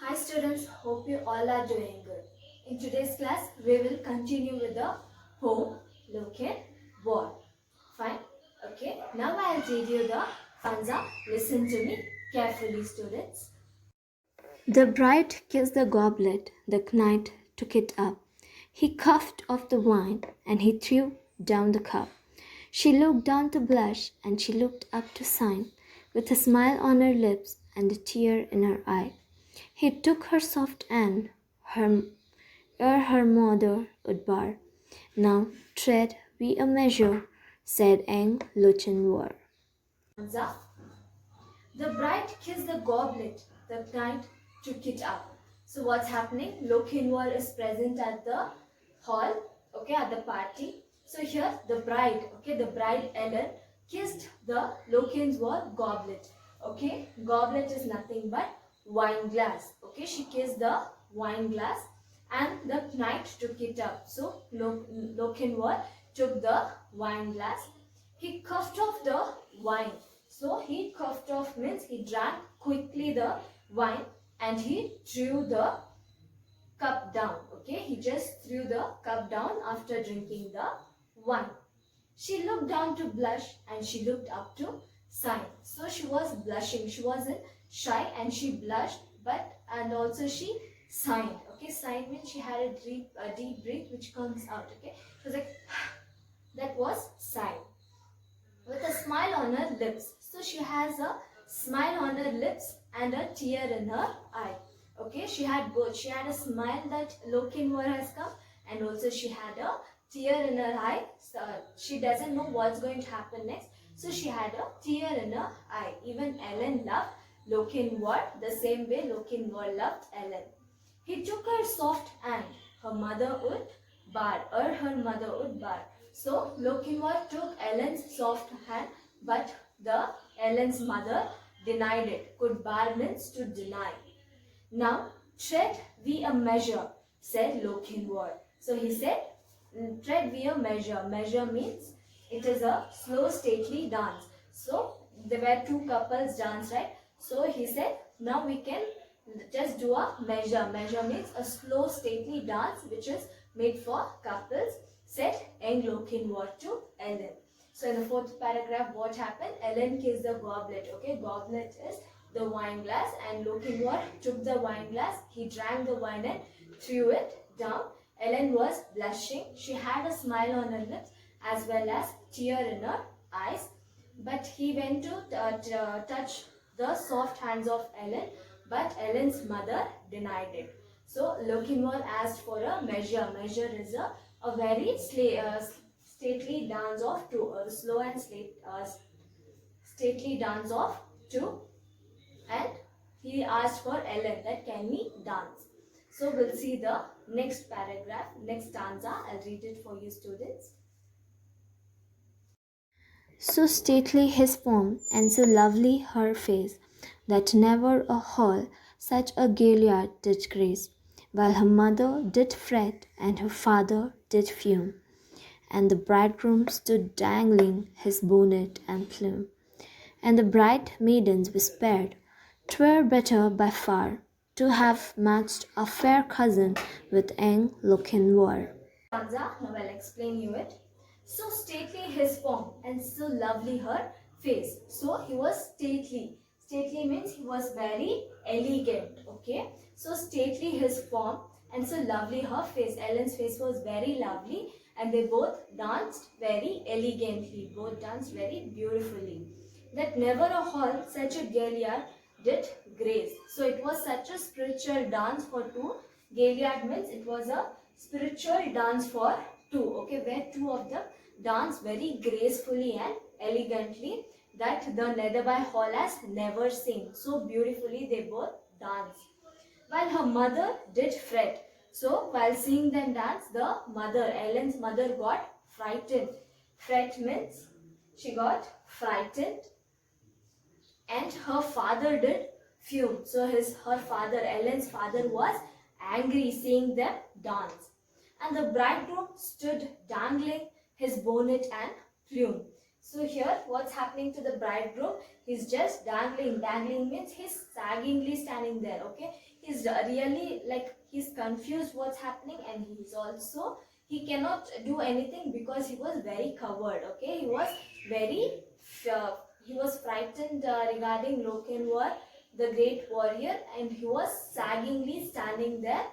Hi students, hope you all are doing good. In today's class, we will continue with the home, look and word. Fine? Okay, now I'll read you the stanza. Listen to me carefully students. The bride kissed the goblet, the knight took it up. He coughed off the wine, and he threw down the cup. She looked down to blush, and she looked up to sign, with a smile on her lips and a tear in her eye. He took her soft hand, ere her mother would bar. Now tread we a measure, said Eng Luchin war. Stanza. The bride kissed the goblet, the knight took it up. So what's happening? Lokinwar is present at the hall, okay, at the party. So here the bride, okay, the bride Ellen kissed the Lokinwar goblet, okay. Goblet is nothing but wine glass, okay. She kissed the wine glass and the knight took it up. So Lokinwar took the wine glass. He coughed off the wine. So he coughed off means he drank quickly the wine and he threw the cup down. Okay, he just threw the cup down after drinking the wine. She looked down to blush and she looked up to sign. So she was blushing. She wasn't shy and she blushed, but and also she signed. Okay, sign means she had a deep breath which comes out. Okay, it was like that was sign with a smile on her lips. So she has a smile on her lips and a tear in her eye. Okay, she had both. She had a smile that Lokinwar has come and also she had a tear in her eye. So she doesn't know what's going to happen next. So she had a tear in her eye. Even Ellen loved Lokinwar the same way Lokinwar loved Ellen. He took her soft hand, her mother would bar, or her mother would bar. So Lokinwar took Ellen's soft hand, but the Ellen's mother denied it. Could bar means to deny. Now tread we a measure, said Lokinwar. So he said, tread we a measure. Measure means it is a slow stately dance. So there were two couples dance, right? So he said, now we can just do a measure. Measure means a slow stately dance which is made for couples, said Eng Lokinwar to Ellen. So in the fourth paragraph, what happened? Ellen kissed the goblet. Okay, goblet is the wine glass and Lokinwar took the wine glass. He drank the wine and threw it down. Ellen was blushing. She had a smile on her lips as well as tear in her eyes. But he went to touch the soft hands of Ellen, but Ellen's mother denied it. So Lokinwar asked for a measure. Measure is a very stately dance of two, slow and stately dance of two, and he asked for Ellen that can we dance. So we'll see the next paragraph, next stanza. I'll read it for you students. So stately his form, and so lovely her face, that never a hall such a Gilead did grace, while her mother did fret, and her father did fume, and the bridegroom stood dangling his bonnet and plume, and the bright maidens whispered, 'twere better by far to have matched a fair cousin with Eng Lokinwar. Stanza, now I'll explain you it. So stately his form and so lovely her face. So he was stately. Stately means he was very elegant. Okay. So stately his form and so lovely her face. Ellen's face was very lovely and they both danced very elegantly. Both danced very beautifully. That never a hall such a Gilead did grace. So it was such a spiritual dance for two. Gilead means it was a spiritual dance for two, okay, where two of them dance very gracefully and elegantly that the Netherby Hall has never seen. So beautifully they both dance. While her mother did fret. So while seeing them dance, the mother, Ellen's mother, got frightened. Fret means she got frightened, and her father did fume. So her father, Ellen's father, was angry seeing them dance. And the bridegroom stood dangling his bonnet and plume. So here what's happening to the bridegroom? He's just dangling. Dangling means he's saggingly standing there. Okay, he's really like he's confused what's happening, and he cannot do anything because he was very covered. Okay, he was very he was frightened regarding Lokenwar, the great warrior, and he was saggingly standing there,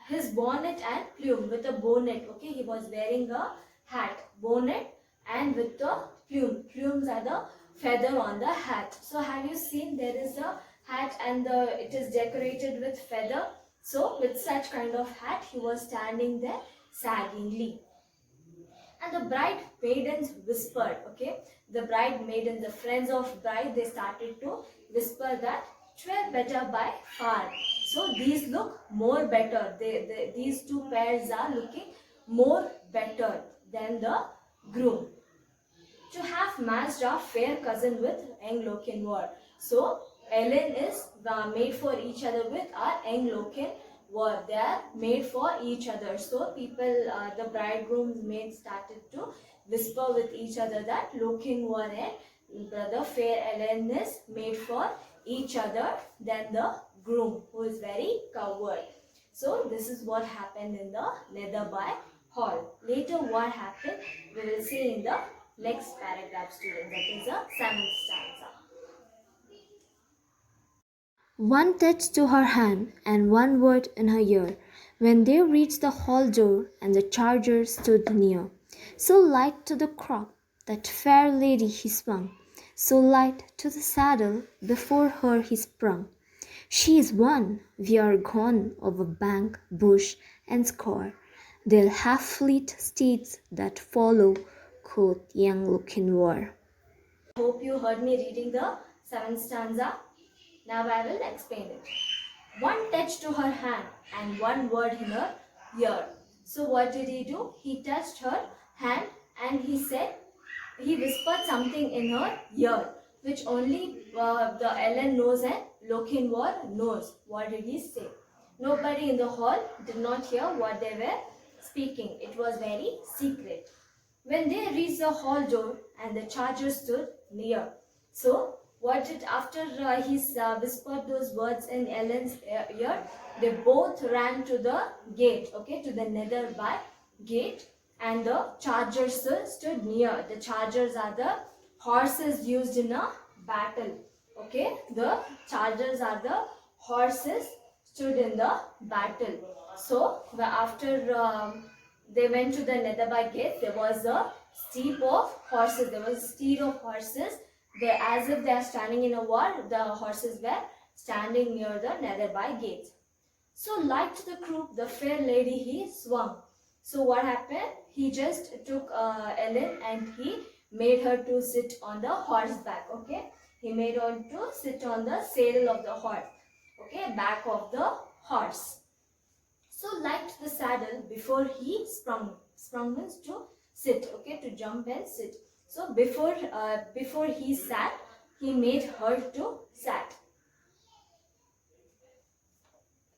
his bonnet and plume with a bonnet. Okay, he was wearing a hat, bonnet, and with the plumes are the feather on the hat. So have you seen there is a hat and it is decorated with feather? So with such kind of hat he was standing there saggingly. And the bride maidens whispered. Okay, the bride maidens, the friends of bride, they started to whisper that twere better by far. So these look more better. These two pairs are looking more better than the groom. To have matched our fair cousin with young Lokinwar. So Ellen is made for each other with our young Lokinwar. They are made for each other. So people, the bridegroom's maids started to whisper with each other that Lokinwar and brother fair Ellen is made for each other than the groom, who is very covered. So this is what happened in the Netherby Hall. Later what happened, we will see in the next paragraph, students. That is the 7th stanza. One touch to her hand and one word in her ear, when they reached the hall door and the charger stood near. So light to the crop that fair lady he swung, so light to the saddle before her he sprung. She is won, we are gone over bank, bush, and score. They'll have fleet steeds that follow, quoth young Lokinwar. Hope you heard me reading the 7th stanza. Now I will explain it. One touch to her hand and one word in her ear. So what did he do? He touched her hand and he whispered something in her ear, which only the Ellen knows and Lokinwar knows. What did he say? Nobody in the hall did not hear what they were speaking. It was very secret. When they reached the hall door and the charger stood near. So what did after he whispered those words in Ellen's ear, they both ran to the gate, okay, to the Netherby gate, and the chargers stood near. The chargers are the horses used in a battle. Okay, the chargers are the horses stood in the battle. So after they went to the Netherby gate, there was a steed of horses. There was a steed of horses. As if they are standing in a war, the horses were standing near the Netherby gate. So like to the croup, the fair lady he swung. So what happened? He just took Ellen and he made her to sit on the horseback. Okay, he made her to sit on the saddle of the horse. Okay, back of the horse. So like the saddle before he sprung. Sprung means to sit. Okay, to jump and sit. So before he sat, he made her to sat.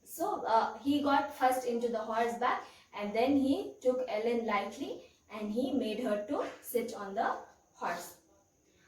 So he got first into the horseback and then he took Ellen lightly and he made her to sit on the horse.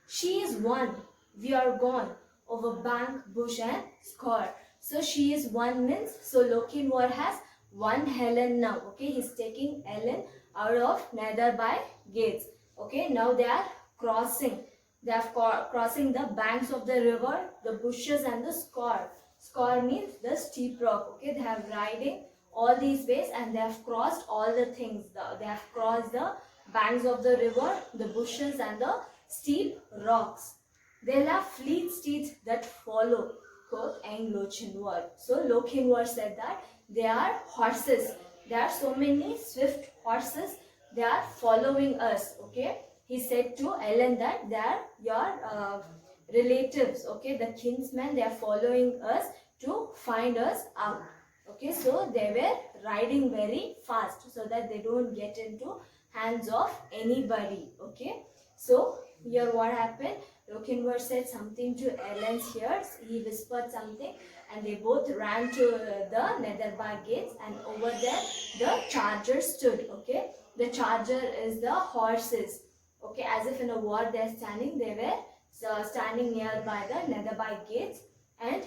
She is won, we are gone, over bank, bush and score. So she is won means, so Lokinwar has won Helen now. Okay, he's taking Ellen out of Netherby gates. Okay, now they are crossing. They are crossing the banks of the river, the bushes and the score. Score means the steep rock. Okay, they have riding all these ways and they have crossed all the things. They have crossed the banks of the river, the bushes and the steep rocks. They'll have fleet steeds that follow, quoth Eng Lochinwar. So Lochinwar said that they are horses. There are so many swift horses. They are following us. Okay, he said to Ellen that they are your relatives. Okay, the kinsmen. They are following us to find us out. Okay, so they were riding very fast so that they don't get into hands of anybody. Okay, so here what happened? Lokinwar said something to Ellen's ears. He whispered something and they both ran to the Netherby gates, and over there the charger stood. Okay, the charger is the horses. Okay, as if in a war they're standing. They were standing nearby the Netherby gates, and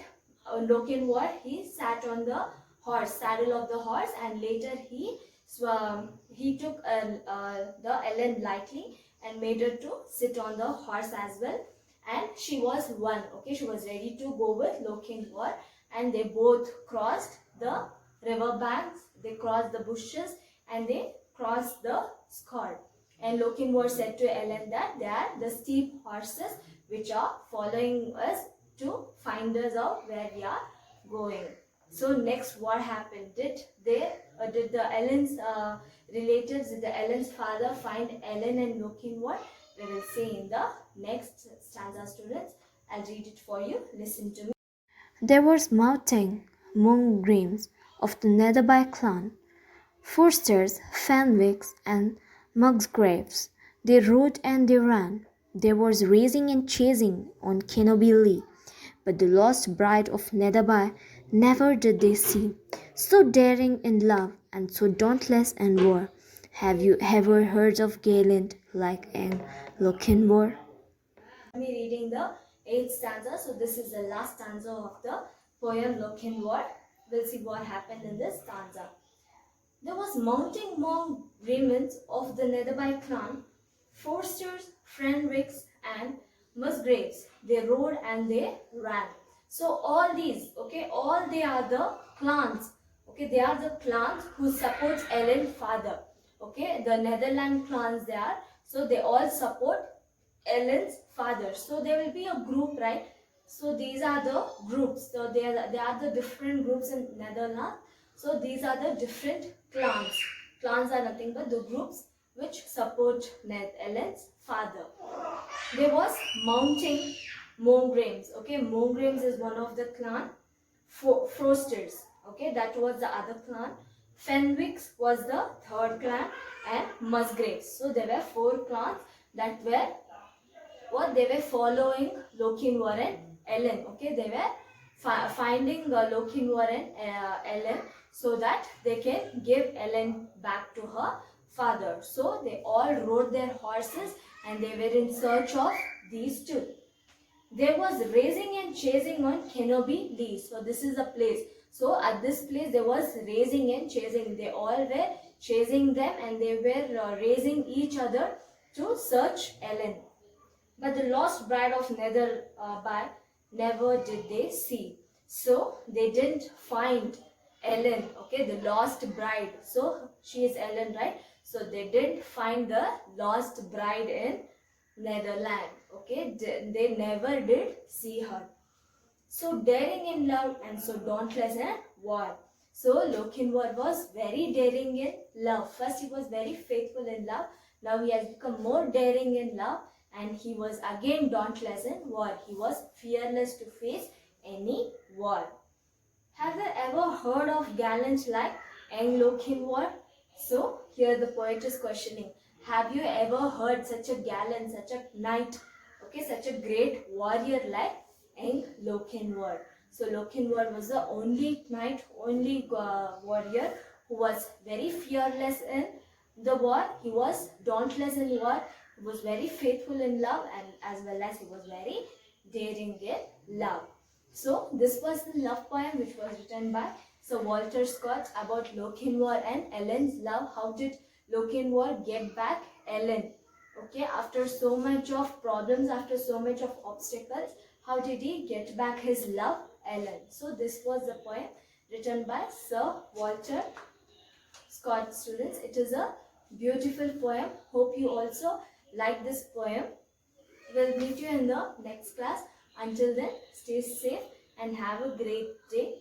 Lochinvar, he sat on the horse, saddle of the horse, and later he took the Ellen lightly and made her to sit on the horse as well. And she was one. Okay, she was ready to go with Lochinvar, and they both crossed the river banks. They crossed the bushes and they crossed the Skard. And Lochinvar said to Ellen that they are the steep horses which are following us to find us out where we are going. So next, what happened? Did the Ellen's relatives, did the Ellen's father find Ellen and Lochinvar? We will see in the next stanza, students. I'll read it for you. Listen to me. There was mounting mongrams of the Netherby clan, Forsters, Fenwicks, and Musgraves. They rode and they ran. There was racing and chasing on Kenobi Lee, but the lost bride of Netherby never did they see. So daring in love and so dauntless in war. Have you ever heard of gallant like Ang Lochinvar? Me reading the eighth stanza. So this is the last stanza of the poem Lochinvar. We'll see what happened in this stanza. There was mounting among remnants of the Netherby clan, Forsters, Fenwicks, and Musgraves. They rode and they ran. So all these, okay, all they are the clans. Okay, they are the clans who supports Ellen's father. Okay, the Netherland clans they are. So they all support Ellen's father. So there will be a group, right? So these are the groups. So they are the different groups in Netherlands. So these are the different clans. Clans are nothing but the groups which support Ned Ellen's father. There was mounting Mongrams. Okay, Mongrams is one of the clan. Frosters. Okay, that was the other clan. Fenwicks was the third clan, and Musgraves. So there were four clans that were what they were following Lochinvar and Ellen. Okay, they were finding Lochinvar and Ellen so that they can give Ellen back to her father. So they all rode their horses and they were in search of these two. There was racing and chasing on Kenobi Lee. So this is a place. So at this place there was racing and chasing. They all were chasing them and they were racing each other to search Ellen. But the lost bride of Netherby never did they see. So they didn't find Ellen, okay, the lost bride. So she is Ellen, right? So they didn't find the lost bride in Netherland, okay? They never did see her. So daring in love and so dauntless in war. So Lochinvar was very daring in love. First he was very faithful in love. Now he has become more daring in love and he was again dauntless in war. He was fearless to face any war. Have you ever heard of gallants like Lochinvar? So here the poet is questioning. Have you ever heard such a gallant, such a knight, okay, such a great warrior like Lochinvar? So Lochinvar was the only knight, only warrior who was very fearless in the war. He was dauntless in war. He was very faithful in love and as well as he was very daring in love. So this was the love poem which was written by Sir Walter Scott about Lochinvar and Ellen's love. How did Lochinvar get back Ellen? Okay, after so much of problems, after so much of obstacles, how did he get back his love Ellen? So this was the poem written by Sir Walter Scott, students. It is a beautiful poem. Hope you also like this poem. We'll meet you in the next class. Until then, stay safe and have a great day.